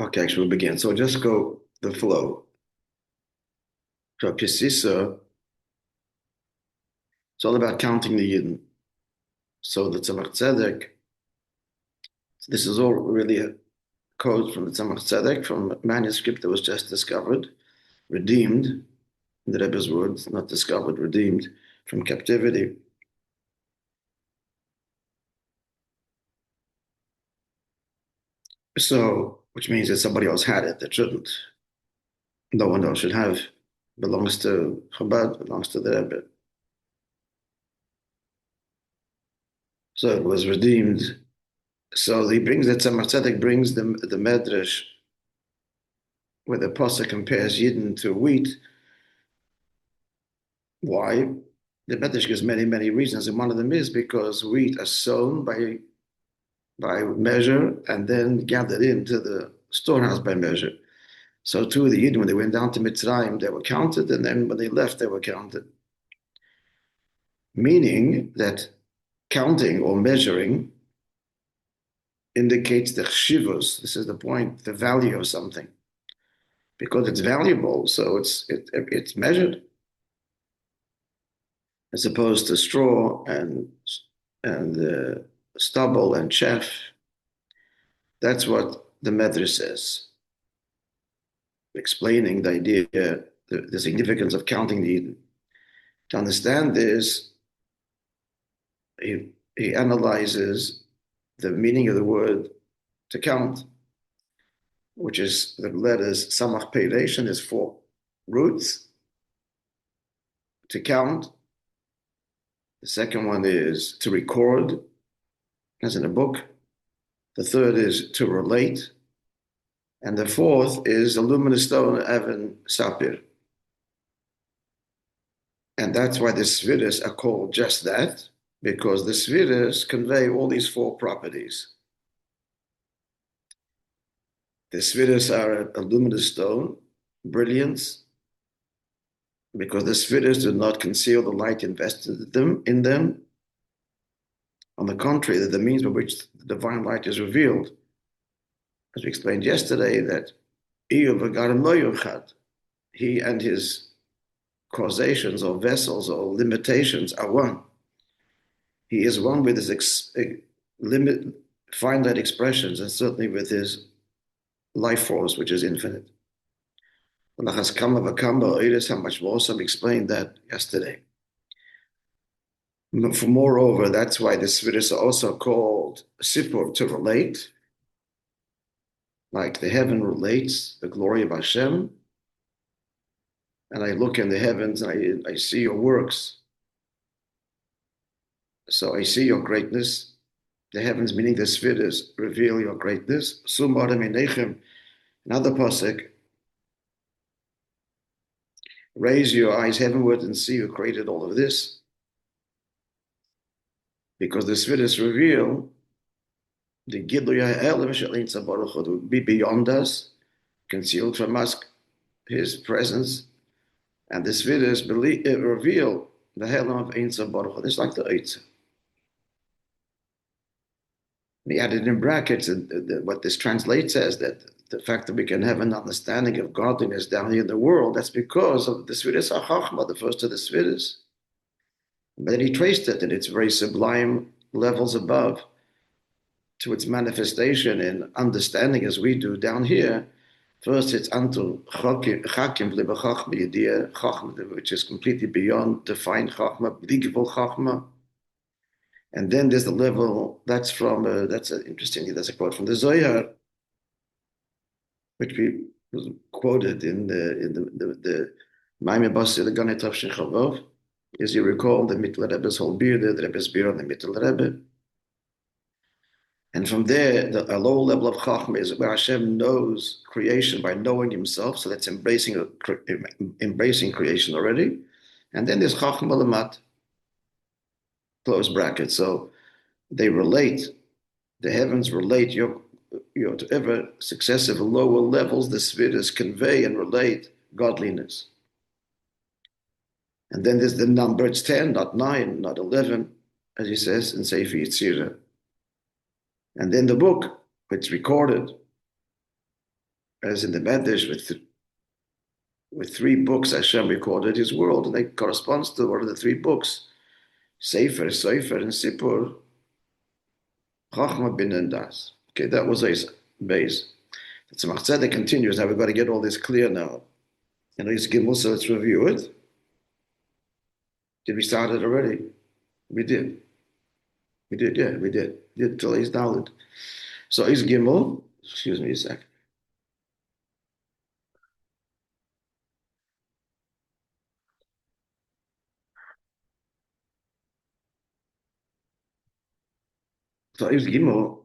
Okay, actually, we'll begin. So just go the flow. So Sisa, it's all about counting the Yidden. So the h'tשכ, this is all really a code from the h'tשכ, from a manuscript that was just discovered, redeemed, in the Rebbe's words, not discovered, redeemed from captivity. So, which means that somebody else had it that shouldn't. No one else should have. Belongs to Chabad, belongs to the Rebbe. So it was redeemed. So he brings that h'tשכ brings the Medrash where the pasuk compares Yidden to wheat. Why? The Medrash gives many, many reasons, and one of them is because wheat is sown by measure and then gathered into the storehouse by measure. So too the Yidden, when they went down to Mitzrayim, they were counted, and then when they left, they were counted. Meaning that counting or measuring indicates the chshivos. This is the point, the value of something. Because it's valuable, so it's measured. As opposed to straw and stubble and chaff. That's what the Medrash says, explaining the idea, the significance of counting the Eden. To understand this, he analyzes the meaning of the word to count, which is the letters samach pei resh, and there's 4 roots to count. The second one is to record, as in a book. The third is to relate. And the fourth is a luminous stone, Evan Sapir. And that's why the Sviras are called just that, because the Sviras convey all these 4 properties. The Sviras are a luminous stone, brilliance, because the Sviras do not conceal the light invested in them. On the contrary, they're the means by which the divine light is revealed. As we explained yesterday, that he and his causations or vessels or limitations are one. He is one with his finite expressions, and certainly with his life force, which is infinite. How much more? Some explained that yesterday. Moreover, that's why the Sviras are also called Sipur, to relate, like the heaven relates the glory of Hashem. And I look in the heavens and I see your works. So I see your greatness. The heavens, meaning the Sviras, reveal your greatness. Another pasuk, raise your eyes heavenward and see who created all of this. Because the Sviras reveal the Giluy ha'elam shel Baruch Hu would be beyond us, concealed from us, his presence. And the Sviras reveal the Helam of Ein Sof Baruch Hu. It's like the Eitz. He added in brackets what this translates as, that the fact that we can have an understanding of godliness down here in the world, that's because of the Sviras HaChachma, the first of the Sviras. But then he traced it in its very sublime levels above to its manifestation in understanding as we do down here. First, it's unto chakim libachachma yediyah chachma, which is completely beyond defined chachma, b'digvul chachma. And then there's the level that's from that's interesting. That's a quote from the Zohar, which we was quoted in the Maimir Basi the Ganei Tavshin Chavov. As you recall, the Mittel Rebbe's whole beer, the Rebbe's beer on the Mittel Rebbe. And from there, a lower level of Chachma is where Hashem knows creation by knowing himself. So that's embracing creation already. And then there's Chachma Lamat, close bracket. So they relate, the heavens relate your to ever successive lower levels, the Sviras convey and relate godliness. And then there's the number, it's 10, not 9, not 11, as he says in Sefer Yetzirah. And then the book, it's recorded. as in the Medrash, with three books Hashem recorded his world, and it corresponds to one of the three books, Sefer, Sefer, and Sipur, Chachma bin and Das. Okay, that was his base. The ''tshek continues. Now we've got to get all this clear now. And it's Gimel, so let's review it. Did we start it already? We did. We did, yeah, we did. Did till he's Dalit. So is Gimel, excuse me a second. So is Gimel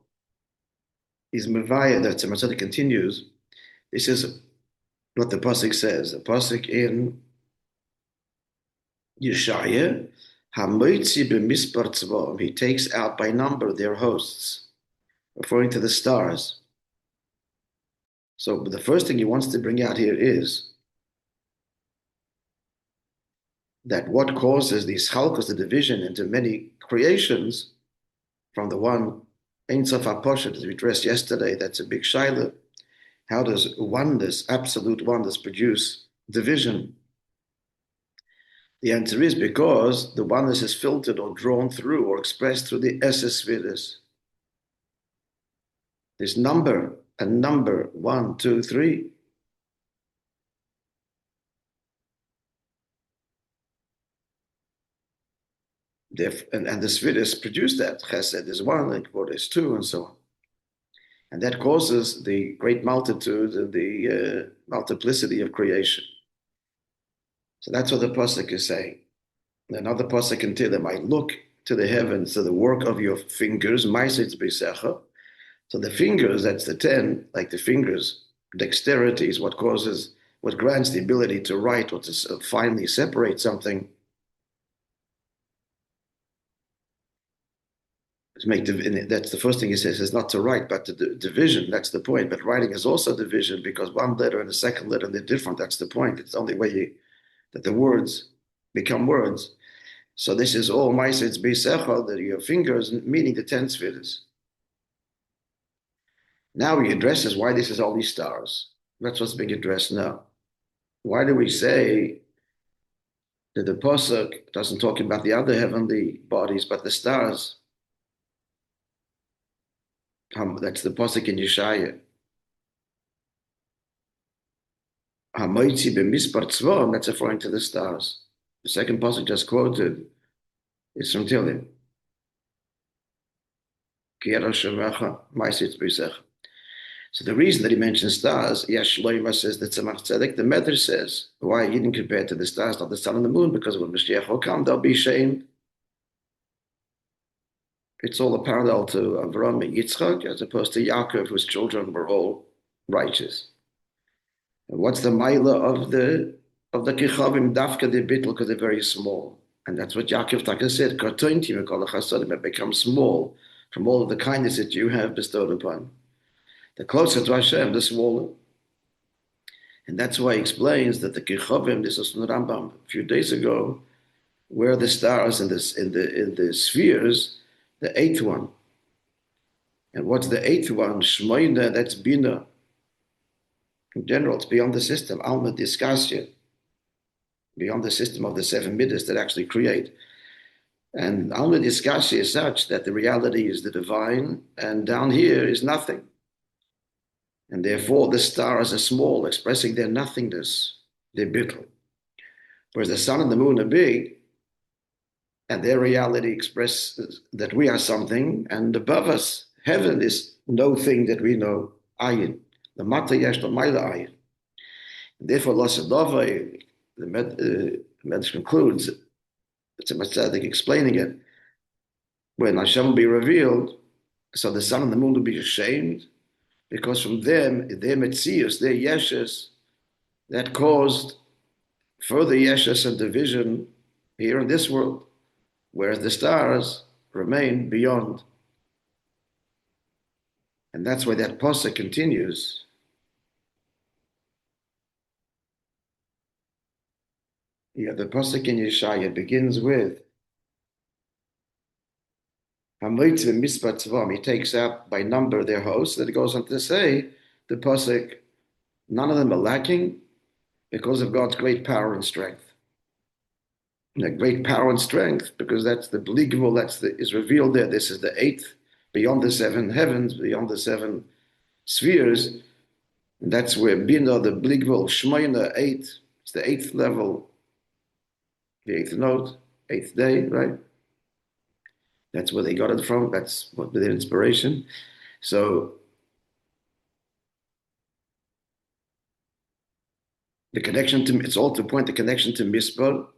is Mevaya, that Tzemach continues. This is what the Pasuk says. The Pasuk in Yeshaya, Hamoitzi b'mispar tzvaim, he takes out by number their hosts, referring to the stars. So the first thing he wants to bring out here is that what causes these chalkos, the division into many creations, from the one Ein Sof HaPoshet, as we addressed yesterday, that's a big shaila. How does oneness, absolute oneness, produce division? The answer is because the oneness is filtered or drawn through or expressed through the Esses Vidas. There's number, 1, 2, 3. And the Svidis produce that. Chesed is 1, and Kvod is 2, and so on. And that causes the great multitude and the multiplicity of creation. So that's what the Pasuk is saying. Another Pasuk can tell them, I look to the heavens, to the work of your fingers, Maisitz B'Secha. So the fingers, that's the 10, like the fingers, dexterity is what grants the ability to write or to finally separate something. That's the first thing he says, is not to write, but to division. That's the point. But writing is also division, because one letter and the second letter, they're different. That's the point. It's the only way that the words become words. So this is all Maisitz B'Secha, that your fingers, meaning the 10 spheres. Now he addresses why this is all these stars. That's what's being addressed now. Why do we say that the Pasuk doesn't talk about the other heavenly bodies, but the stars? That's the Pasuk in Yeshaya. Hamoitzi b'mispar tzvaim, that's referring to the stars. The second Pasuk just quoted is from Tehillim. Ki yara shemecha, Maisitz B'Secha. So the reason that he mentions stars, Yesh Loima says that Tzemach Tzedek, the Medrash says, why he didn't compare to the stars, not the sun and the moon, because when Mashiach will come, they'll be shamed. It's all a parallel to Avraham and Yitzchak, as opposed to Yaakov, whose children were all righteous. And what's the Maila of the Kichavim, Dafka de Bittel, because they're very small. And that's what Yaakov Taka said, Kartointi Mekol HaChasadim, have become small from all of the kindness that you have bestowed upon. The closer to Hashem, the smaller. And that's why he explains that the Kichavim, this was from the Rambam a few days ago, where the stars in the spheres, the eighth one. And what's the eighth one? Shmoina, that's Bina. In general, it's beyond the system. Alma Diskasya, beyond the system of the 7 midas that actually create. And Alma Diskasya is such that the reality is the divine, and down here is nothing. And therefore, the stars are small, expressing their nothingness, their bittul. Whereas the sun and the moon are big, and their reality expresses that we are something, and above us, heaven is no thing that we know, ayin. The mata yesh lo maila ayin. Therefore, Lasadova, the Medrash concludes, it's a Tzaddik explaining it, when Hashem will be revealed, so the sun and the moon will be ashamed, because from them, their metzius, their yeshes, that caused further yeshes and division here in this world, whereas the stars remain beyond. And that's why that pasuk continues. Yeah, the pasuk in Yeshaya begins with he takes out by number their hosts. Then it goes on to say the pasuk None of them are lacking because of God's great power and strength. Great power and strength, because that's the believable, is revealed there. This is the eighth, beyond the seven heavens, beyond the seven spheres. And that's where Bina, the believable, Shmoina, eight, it's the eighth level, the eighth note, eighth day, right? That's where they got it from. That's what their inspiration. So the connection to, it's all to point the connection to Mispar,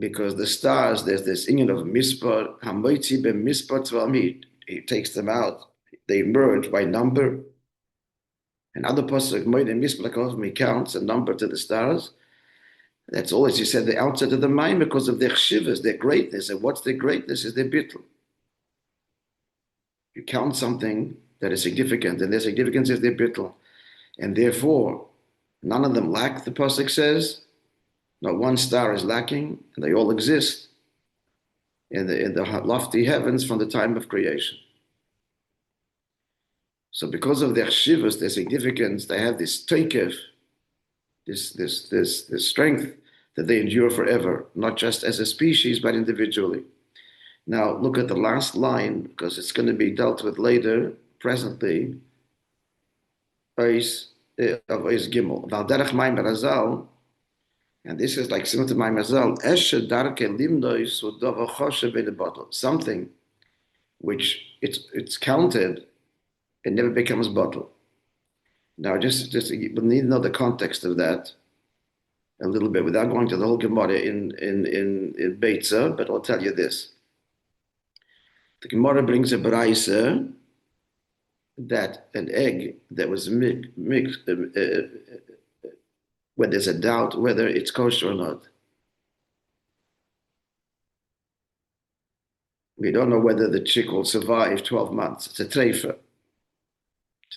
because the stars, there's this union of Mispar, Hamoitzi ben Mispar Tzvamid. He takes them out. They merge by number. And other pasuk, Moed and Mispar, he counts a number to the stars. That's all, as you said, the outset of the mind, because of their chshivas, their greatness. And what's their greatness is their bittul. You count something that is significant, and their significance is their bittul. And therefore, none of them lack, the pasuk says. Not one star is lacking, and they all exist in the lofty heavens from the time of creation. So because of their shivas, their significance, they have this teikev, this strength that they endure forever, not just as a species, but individually. Now, look at the last line, because it's going to be dealt with later, presently, of Ois Gimel. Valderech Maim Razal, and this is like similar to my mazal, something which it's counted, it never becomes bottle. Now, just we need to know the context of that a little bit without going to the whole Gemara in Beitza, but I'll tell you this. The Gemara brings a braisa that an egg that was mixed, where there's a doubt whether it's kosher or not. We don't know whether the chick will survive 12 months. It's a treifa.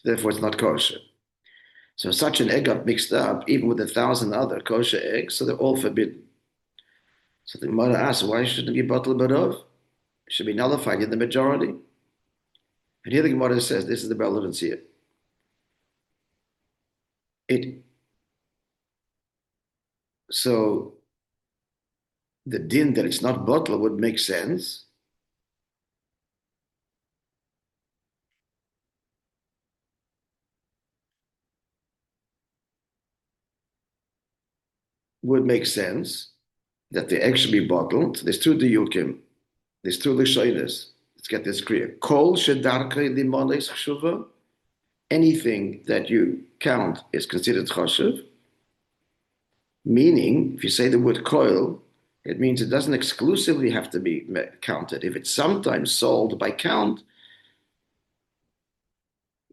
Therefore, it's not kosher. So such an egg got mixed up, even with 1,000 other kosher eggs, so they're all forbidden. So the Gemara asks, why shouldn't it be batal barov? It should be nullified in the majority. And here the Gemara says, this is the relevance here. So the din that it's not bottle would make sense. Would make sense that the egg should be bottled. There's two diyukim. There's two lishonis. Let's get this clear. Kol shedarkei limones chshuva. Anything that you count is considered choshev. Meaning, if you say the word koil, it means it doesn't exclusively have to be counted. If it's sometimes sold by count,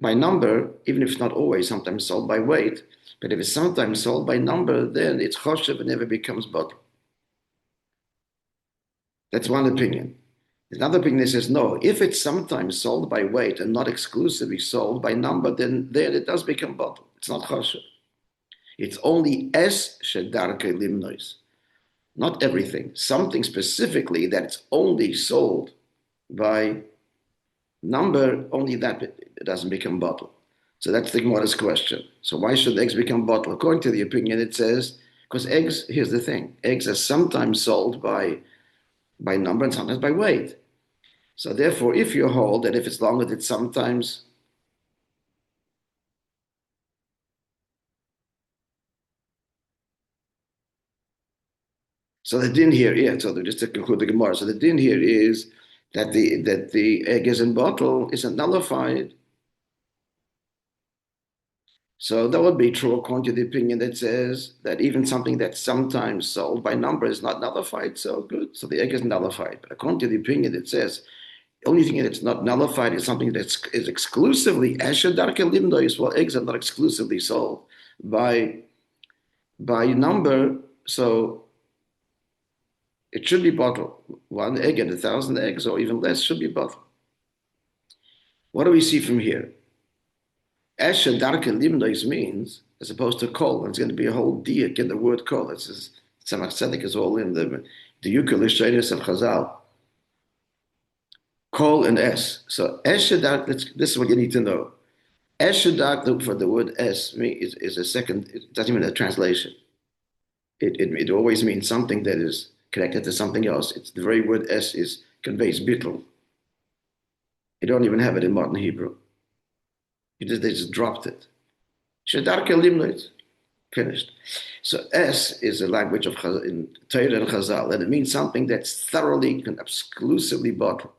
by number, even if it's not always sometimes sold by weight, but if it's sometimes sold by number, then it's choshev and never becomes bottle. That's one opinion. Another opinion that says, no, if it's sometimes sold by weight and not exclusively sold by number, then it does become bottle. It's not choshev. It's only es shedarkei limnois. Not everything. Something specifically that it's only sold by number, only that it doesn't become bottle. So that's the Gemara's question. So why should eggs become bottle? According to the opinion, it says, because eggs, here's the thing, eggs are sometimes sold by number and sometimes by weight. So therefore, if you hold that if it's longer, it's sometimes so the din here, so just to conclude the Gemara, so the din here is that the egg isn't bottle, isn't nullified. So that would be true according to the opinion that says that even something that's sometimes sold by number is not nullified. So good. So the egg is nullified. But according to the opinion that says the only thing that's not nullified is something that is exclusively esher darkei limnois. Well, eggs are not exclusively sold by number. So it should be bottled. One egg and 1,000 eggs, or even less, should be bottled. What do we see from here? Esher darkei limnois means, as opposed to kol, and it's going to be a whole diak in the word kol. It's Tzemach Tzedek is all in the Yukul of Chazal. Kol and es. So esher darkei, this is what you need to know. Eshedak, for the word es, is a second, it doesn't mean a translation. It always means something that is connected to something else. It's the very word es conveys bittul. You don't even have it in modern Hebrew. They just dropped it. Shedarke limnit. Finished. So es is a language of in Torah and Chazal, and it means something that's thoroughly and exclusively bottled.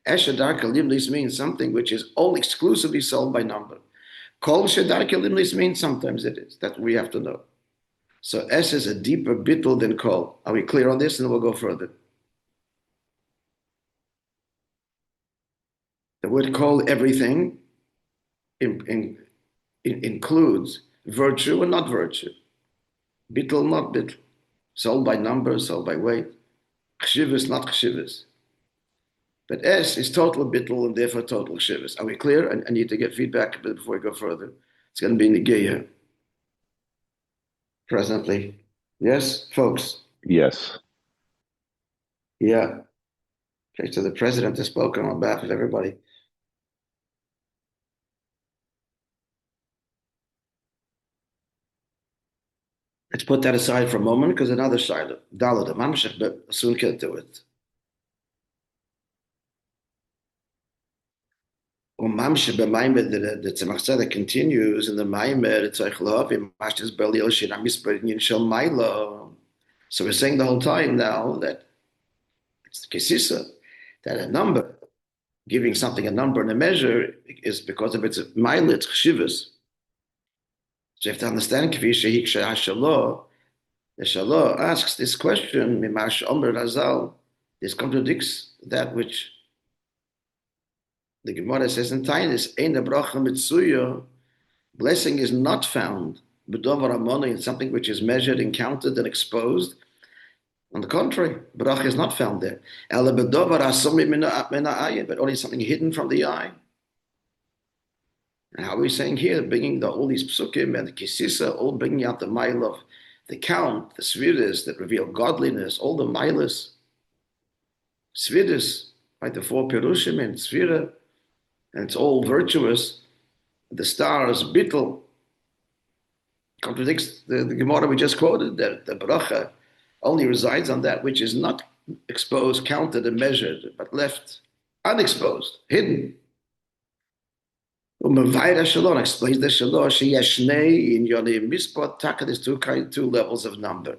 Es shedarke limnit means something which is all exclusively sold by number. Kol shedarke limnit means sometimes it is. That we have to know. So es is a deeper bittul than kol. Are we clear on this? And we'll go further. The word kol, everything, includes virtue and not virtue. Bittul, not bittul. Sold by number, sold by weight. Chshivas, not chshivas. But es is total bittul and therefore total chshivas. Are we clear? I need to get feedback before we go further. It's going to be in the Geya presently. Yes, folks? Yes. Yeah. Okay, so the president has spoken on behalf of everybody. Let's put that aside for a moment because another side, Dalad, Mamshech, but soon get to it. Mamshech, the Maimed, the Tzemach Tzedek continues in the Maimed, Tzeichlovim, Mashtes Belil, Shinam Mispert, Yinshel Mailo. So we're saying the whole time now that it's the Sisa, that a number, giving something a number and a measure is because of its Mailet, Chshivas. So you have to understand, Kvi Shehik Shah Shalom. The Shalom asks this question, Mimash Omer Razal. This contradicts that which the Gemara says in Tainis, Ein bracha mitzuya, blessing is not found, b'dovar amona, in something which is measured and counted and exposed. On the contrary, bracha is not found there. Ela b'dovar asomi mina ayin, but only something hidden from the eye. And how are we saying here, bringing all these psukim and the kisisa, all bringing out the mile of the count, the sviras that reveal godliness, all the milas, sviras, right, the four pirushim and svira, and it's all virtuous. The stars, bittul, contradicts the Gemara we just quoted, that the bracha only resides on that which is not exposed, counted, and measured, but left unexposed, hidden. Mavaida Shalom explains the Shalom, Sheyashnei in Yoni Mispot Taka, there's two levels of number.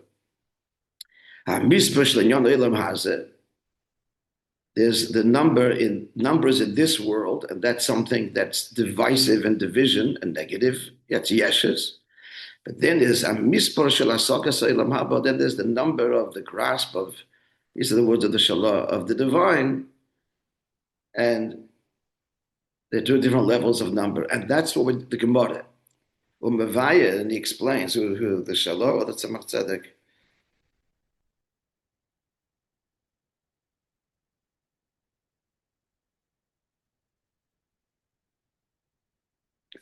Mispot Shlenyon Elam Hazeh. There's the numbers in this world, and that's something that's divisive and division and negative. That's yeshes. But then there's a mispor shel hasakas elam haba. Then there's the number of the grasp of, these are the words of the Shalah, of the divine. And there are two different levels of number. And that's what the Gemara. Mavaya, and he explains who the Shalah or the Tzemach Tzedek.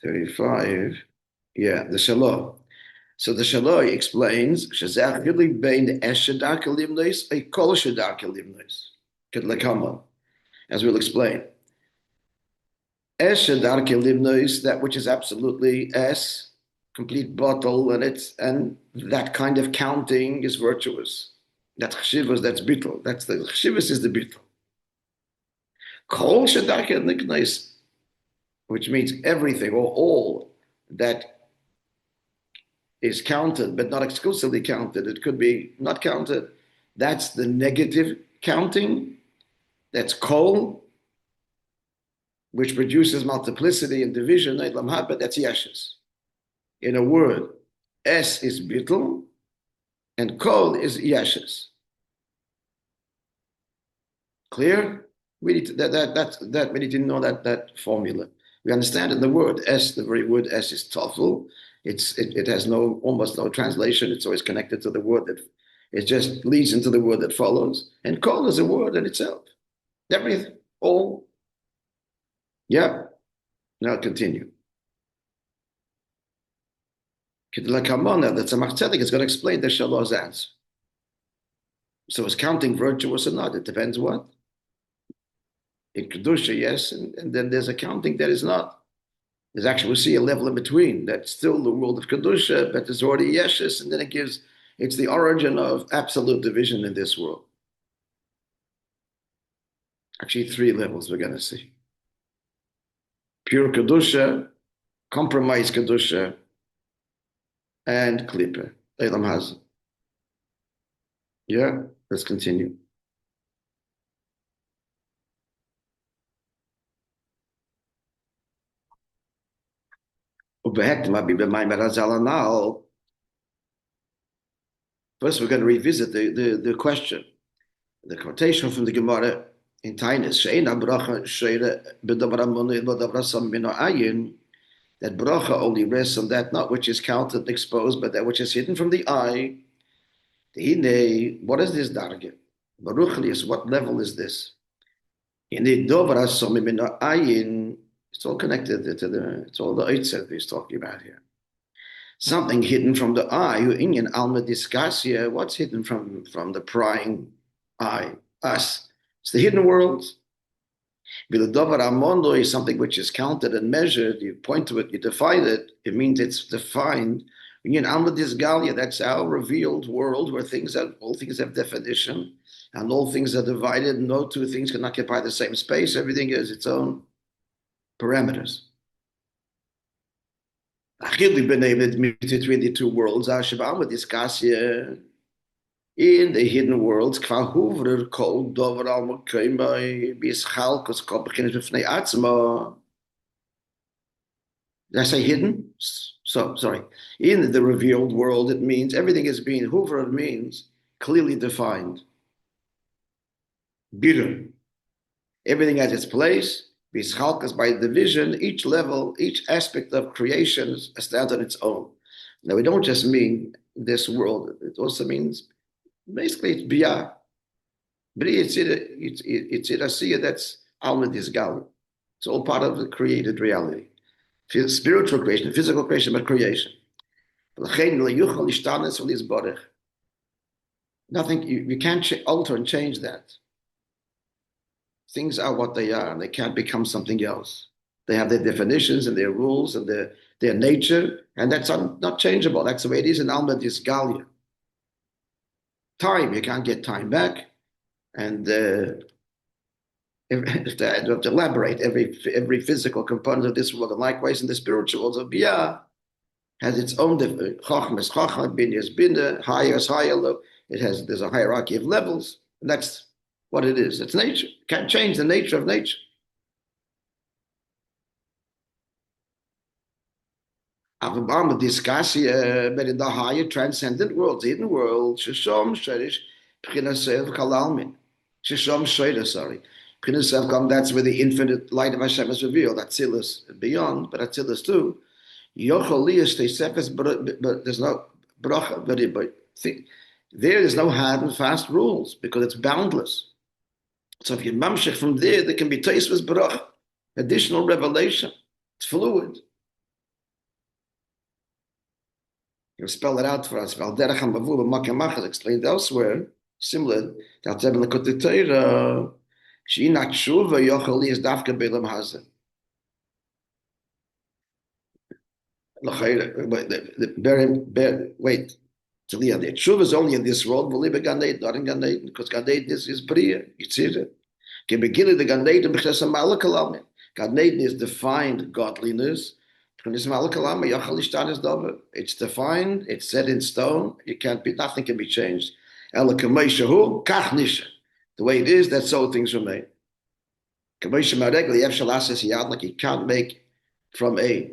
$35, yeah, the Shalah. So the Shalah explains, as we'll explain. That which is absolutely S, complete bottle, and that kind of counting is virtuous. That's chshivas, that's bittul. That's the chshivas is the bittul. Kol shedarke niknais, which means everything or all that is counted, but not exclusively counted. It could be not counted. That's the negative counting. That's kol, which produces multiplicity and division. But that's yeshes. In a word, S is bittul, and kol is yeshes. Clear? We need to, that we need to know that formula. We understand in the word S, the very word S is tafel. It has almost no translation. It's always connected to the word that it just leads into the word that follows. And kol is a word in itself. Everything, all. Yeah. Now continue. The Tzemach Tzedek is going to explain the Shalah's answer. So is counting virtuous or not? It depends what. In Kedusha, yes, and then there's a counting that is not. There's actually, we see a level in between. That's still the world of Kedusha, but there's already Yeshus, and then it's the origin of absolute division in this world. Actually, 3 levels we're going to see. Pure Kedusha, compromised Kedusha, and Klippe, Elam Hazan. Yeah, let's continue. First, we're going to revisit the question, the quotation from the Gemara in Tainus, that bracha only rests on that not which is counted and exposed, but that which is hidden from the eye. What is this darge? What level is this? It's all connected to it's all the h'tשכ he's talking about here. Something hidden from the eye. What's hidden from the prying eye? Us. It's the hidden world. Is something which is counted and measured. You point to it, you define it. It means it's defined. That's our revealed world where all things have definition and all things are divided. No 2 things can occupy the same space. Everything has its own parameters. Between the 2 worlds, in the hidden worlds, did I say hidden? So, sorry. In the revealed world, it means everything is being, hoover means clearly defined. Birur. Everything has its place. Bischalkas by division, each level, each aspect of creation stands on its own. Now, we don't just mean this world. It also means, basically, it's biyah. Bri, it's Asiya, that's Alma Disgal. It's all part of the created reality. Spiritual creation, physical creation, but creation. Nothing, you can't alter and change that. Things are what they are, and they can't become something else. They have their definitions and their rules and their nature, and that's not changeable. That's the way it is in Alma Disgalia. Time, you can't get time back, and if I have to elaborate, every physical component of this world, and likewise in the spiritual world of Biyah, has its own Chacham is Chacham, Bin is Binah, higher is higher. There's a hierarchy of levels, and that's what it is. It's nature. Can't change the nature of nature. But in the higher transcendent world, the hidden world, Shishom Sherish, Pchinasev Kalalmin. Shishom Sherish, sorry. Pchinasev Kalalmin, that's where the infinite light of Hashem is revealed. Atzilus beyond, but Atzilus too. Yochalias Tesefes, but there's no bracha, but there is no hard and fast rules because it's boundless. So if you mamshech from there can be Tesefes bracha, additional revelation. It's fluid. You spell it out for us. Explained elsewhere, similar. Wait. The tshuva is only in this world. Not in Gan Eden, because Gan Eden is Bria. Yitzira. Can begin the Gan Eden because Gan Eden is defined godliness. It's defined, it's set in stone, nothing can be changed. The way it is, that's so things remain. Like you can't make from a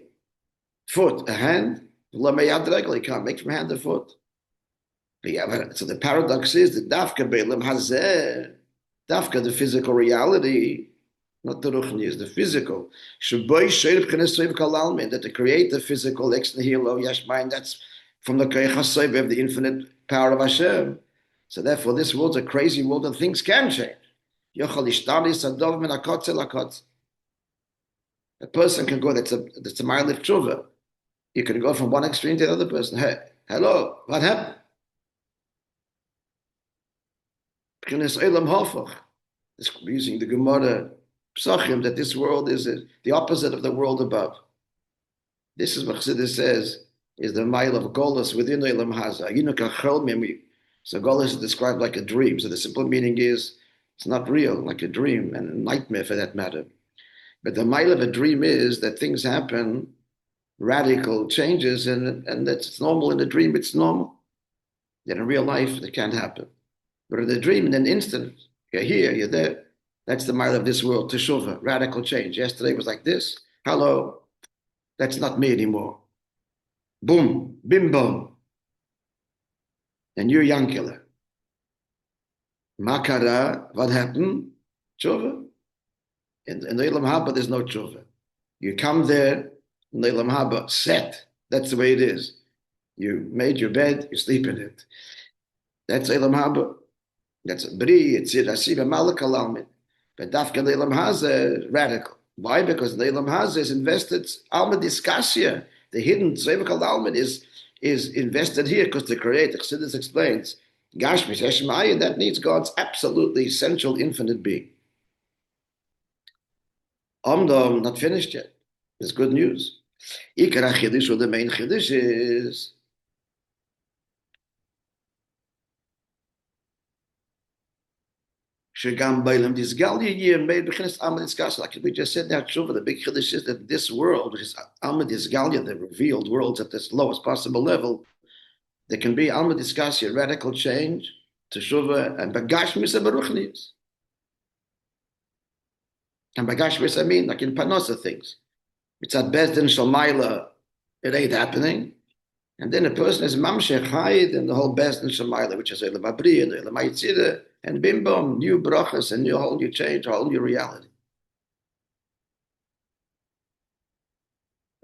foot a hand, you can't make from hand a foot. So the paradox is that Dafka, the physical reality, not the ruchni, is the physical. That to create the physical, that's from the koyach of the infinite power of Hashem. So therefore, this world's a crazy world and things can change. A person can go, that's a ma'alif tshuva. You can go from one extreme to the other person. Hey, hello, what happened? Using the Gemara Psachim, that this world is the opposite of the world above. This is what Chassidus says is the mile of Golus within Olam Haza. So Golus is described like a dream. So the simple meaning is it's not real, like a dream and a nightmare for that matter. But the mile of a dream is that things happen, radical changes, and that's normal in a dream. It's normal. That in real life it can't happen. But in the dream, in an instant, you're here, you're there. That's the mile of this world, teshuvah, radical change. Yesterday was like this. Hello, that's not me anymore. Boom, bim bom. And you're young killer. Makara, what happened? Tshuva. In the Olam Haba, there's no tshuva. You come there, in the Olam Haba, set. That's the way it is. You made your bed, you sleep in it. That's Olam Haba. That's a bri, it's Asiba Malak Alalmin. But Dafka Leilam Haza, radical. Why? Because Leilam Haza is invested, Alma Diskasia, the hidden Zevik Alalmin is invested here because the Creator, Chassidus explains, Gashmis Heshmaya, that needs God's absolutely essential infinite being. Amdom, not finished yet. There's good news. Ikara Chiddush, or the main Chiddush is, Shagam Bailam Disgalia year made Bechinas Alma Disgalia. Like we just said now, Tshuva, the big Chiddush is that this world, which is Alma Disgalia, the revealed worlds at this lowest possible level, there can be Alma Disgalia, radical change, Teshuva, and Bagash Misa Baruchnius. And Bagash Misa, I mean, like in Panosa things. It's at Bezdin Shalmaila, it ain't happening. And then a person is Mamshech Hayid and the whole Bezdin Shalmaila, which is Elam Abri and Elam Yitzida, and bim bom, new brachas, and a whole new change, a whole new reality.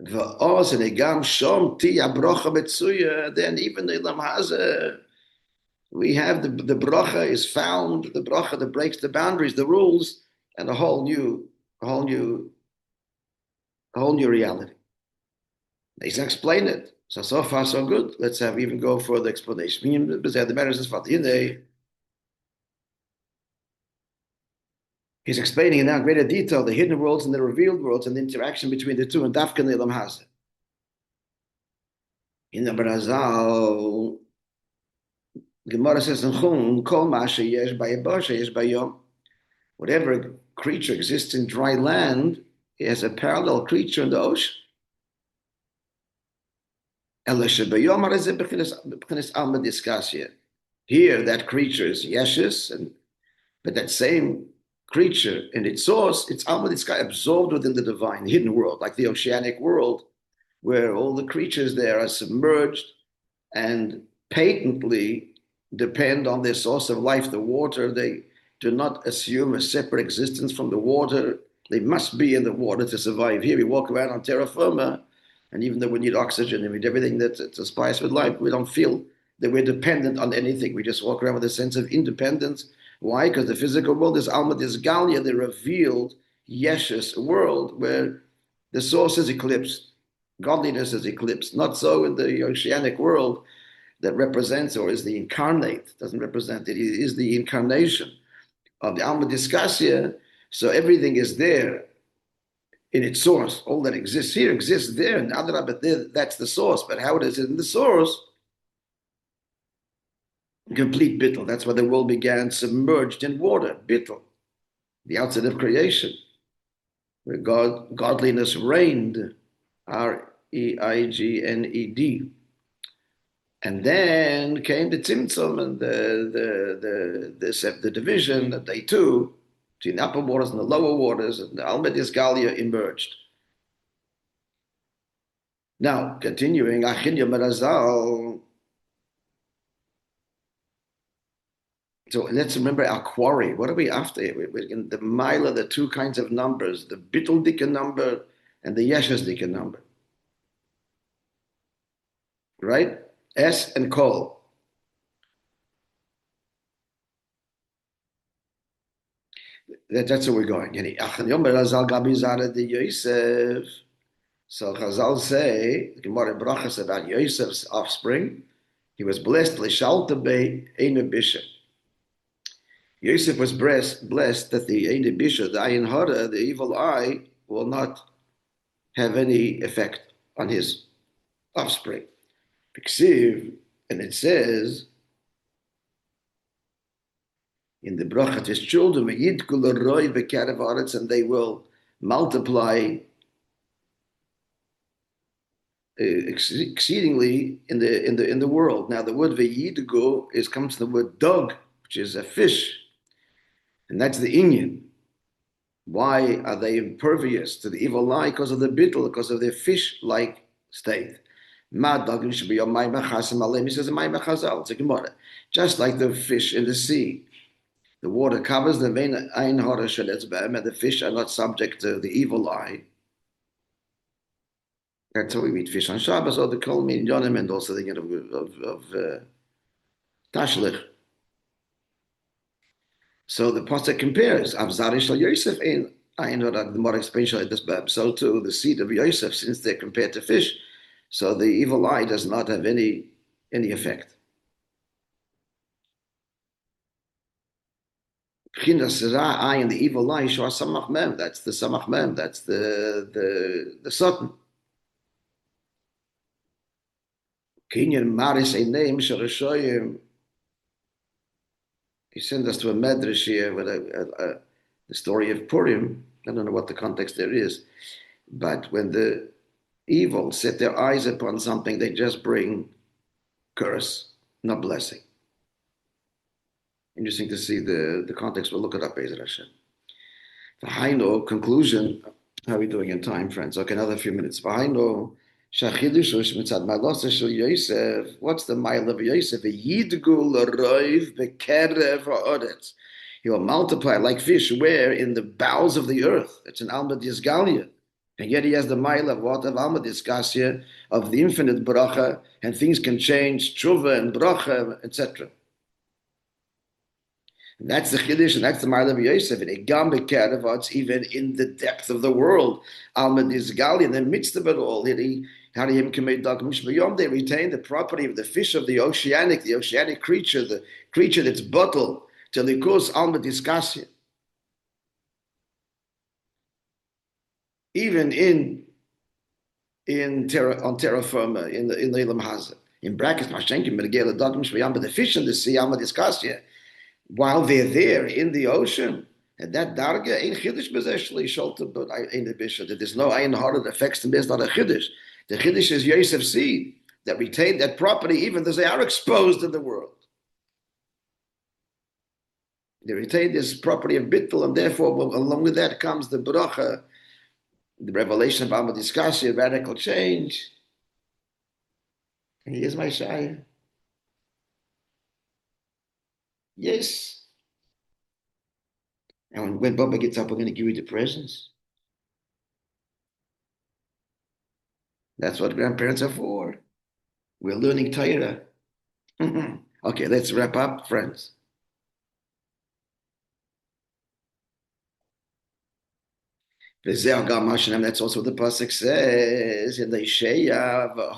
Then even the Elam Haza, we have the bracha is found, the bracha that breaks the boundaries, the rules, and a whole new reality. He's explain it. So far so good. Let's have even go further explanation. The matter is what he's explaining in now greater detail the hidden worlds and the revealed worlds and the interaction between the two and Dafka Elam Haza. In the Brazal, Gemara says in Chum, Kol Masha Yesh Bayabasha Yesh Bayom. Whatever creature exists in dry land, it has a parallel creature in the ocean. Here, that creature is Yeshus, but that same creature in its source, it's Alma Diska, absorbed within the divine, hidden world, like the oceanic world, where all the creatures there are submerged and patently depend on their source of life, the water. They do not assume a separate existence from the water. They must be in the water to survive. Here we walk around on terra firma, and even though we need oxygen and we need everything that aspires with life, we don't feel that we're dependent on anything. We just walk around with a sense of independence. Why? Because the physical world is Alma Disgalia, the revealed Yeshus world, where the source is eclipsed. Godliness is eclipsed. Not so in the oceanic world that represents or is the incarnate, doesn't represent it. It is the incarnation of the Alma Disgalia. So everything is there in its source. All that exists here exists there. And but there, that's the source. But how it is in the source, complete bittul. That's why the world began submerged in water, bittul, the outset of creation, where godliness reigned, Reigned. And then came the tzimtzum and the division, the day two, between the upper waters and the lower waters, and the Alma Disgalia emerged. Now, continuing, Achinya Marazal. So let's remember our quarry. What are we after? We're in the mile of the two kinds of numbers, the bittul dika number and the yeshus dika number. Right? S and Kol. That's where we're going. So Chazal say, the Gemara Brachas about Yosef's offspring, he was blessed, L'shalta be Eine Bisha. Yosef was blessed that the Bisha, the Ayin Hara, the evil eye, will not have any effect on his offspring. And it says in the bracha to his children, and they will multiply exceedingly in the world. Now the word v'yidgu comes from the word dog, which is a fish, and that's the inyan. Why are they impervious to the evil eye? Because of the bittul, because of their fish-like state. He says, it's a Gemara. Just like the fish in the sea, the water covers them, and the fish are not subject to the evil eye. That's how we eat fish on Shabbos, or the kol min yonim, and also the of tashlich. So the pasuk compares Avzari shel Yosef in I know that the more expansion this bab. So too the seed of Yosef, since they're compared to fish, so the evil eye does not have any effect. Eye and the evil eye show samach mem. That's the samach mem. That's the satan. Kinyan maris a name sharashoyim. He sent us to a medrash here with the story of Purim. I don't know what the context there is, but when the evil set their eyes upon something, they just bring curse, not blessing. Interesting to see the context. We'll look it up, Be'ezer Hashem. V'haino, conclusion. How are we doing in time, friends? Okay, another few minutes. V'haino, shachidush mitzad ma'losa shel Yosef. What's the mile of Yosef? Yidgu l'roiv bekerev ha'oretz. He will multiply like fish where? In the bowels of the earth. It's an alma disgalia. And yet he has the mile of what? Of alma disgasia, of the infinite bracha, and things can change, tshuva and bracha, etc. And that's the chiddush, and that's the mile of Yosef. And egam bekerev, even in the depth of the world, alma disgalia, in the midst of it all, they retain the property of the fish of the oceanic creature, the creature that's bottled, till it goes alma disgasia. Even on terra firma, in the Ilam Hazah, in brackets, the fish in the sea, alma disgasia, while they're there in the ocean, and that darga ain't chiddush bezeshli sholta, but in the bishop, that there's no ayin hara that affects them. There's not a chiddush. The chiddush is Yosef's seed that retain that property, even though they are exposed in the world. They retain this property of bittul, and therefore, along with that comes the bracha, the revelation of Alma Discussion, radical change. And here's my shayah. Yes. And when Baba gets up, we're going to give you the presents. That's what grandparents are for. We're learning Torah. Okay, let's wrap up, friends. That's also what the pasuk says in the Isaiah. The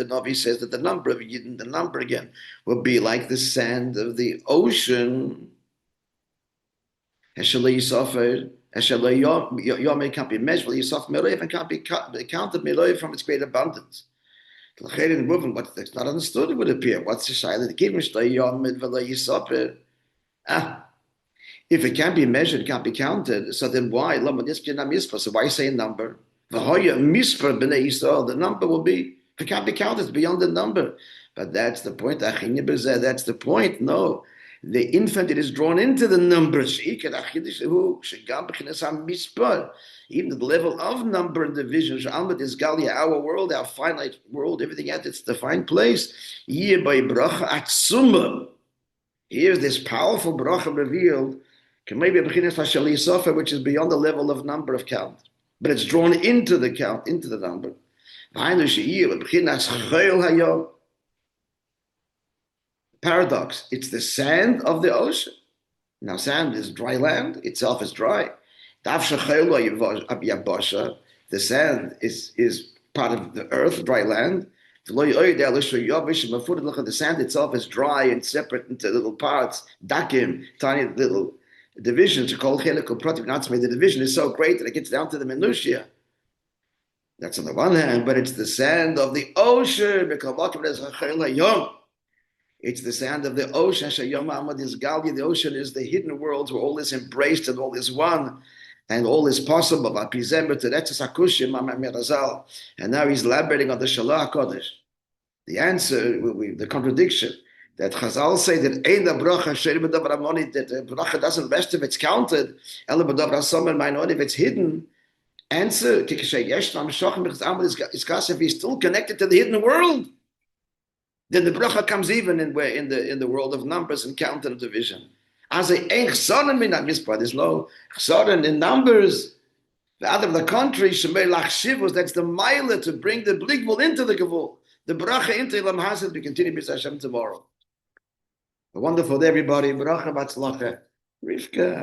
Navi says that the number of Yidden, the number again, will be like the sand of the ocean. Yom can't be measured. Yisaf Meroiv and can't be counted Meroiv from its great abundance. But that's not understood. It would appear. What's the shayla? The kiddush Yom Yisaf. If it can't be measured, it can't be counted, so then why? So why say a number? The number will be, if it can't be counted, it's beyond the number. But that's the point. That's the point. No. The infant, it is drawn into the numbers. Even the level of number and division, our world, our finite world, everything at its defined place. Here's this powerful bracha revealed, which is beyond the level of number of count, but it's drawn into the count, into the number. Paradox, it's the sand of the ocean. Now sand is dry land, itself is dry. The sand is part of the earth, dry land. The sand itself is dry and separate into little parts, dakim, tiny little divisions. The division is so great that it gets down to the minutiae. That's on the one hand, but it's the sand of the ocean. It's the sand of the ocean. The ocean is the hidden world where all is embraced and all is one and all is possible. And now he's elaborating on the Shalah HaKodesh. The answer, the contradiction, that Chazal say that Ein bracha that the bracha doesn't rest if it's counted, if it's hidden. Answer, if he's still connected to the hidden world, then the bracha comes even in the world of numbers and count and division. As a there's no chsaron in numbers. The out of the country, that's the mile to bring the bligvul into the gevul, the bracha into Ilam Hasid. We continue with Hashem tomorrow. A wonderful day, everybody. Bracha batzlacha. Rivka.